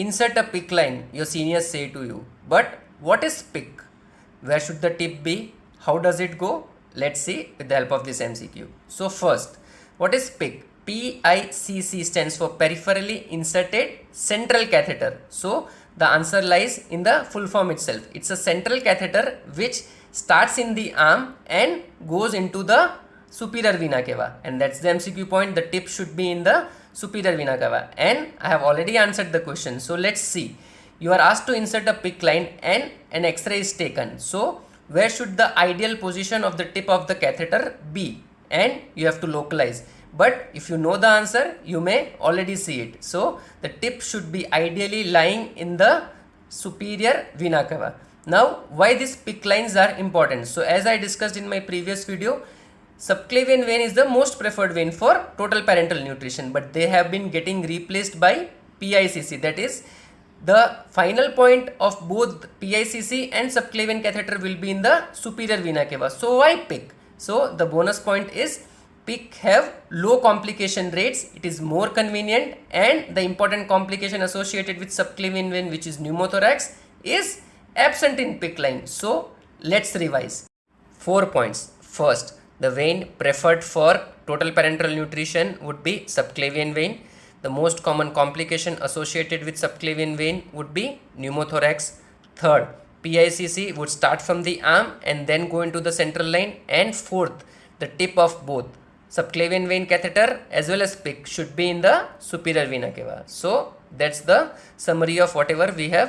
insert a PICC line, your seniors say to you. But what is PICC? Where should the tip be? How does it go? Let's see with the help of this MCQ. So first, what is PICC? PICC stands for peripherally inserted central catheter. So the answer lies in the full form itself. It's a central catheter which starts in the arm and goes into the superior vena cava, and that's the MCQ point. The tip should be in the superior vena cava, and I have already answered the question. So let's see. You are asked to insert a PICC line and an X-ray is taken. So where should the ideal position of the tip of the catheter be? And you have to localize. But if you know the answer, you may already see it. So the tip should be ideally lying in the superior vena cava. Now, why these PICC lines are important? So as I discussed in my previous video, subclavian vein is the most preferred vein for total parenteral nutrition, but they have been getting replaced by PICC. That is, the final point of both PICC and subclavian catheter will be in the superior vena cava. So why PICC? So the bonus point is PICC have low complication rates. It is more convenient, and the important complication associated with subclavian vein, which is pneumothorax, is absent in PICC line. So let's revise. 4 points. First, the vein preferred for total parenteral nutrition would be subclavian vein. The most common complication associated with subclavian vein would be pneumothorax. Third, PICC would start from the arm and then go into the central line. And fourth, the tip of both subclavian vein catheter as well as PICC should be in the superior vena cava. So that's the summary of whatever we have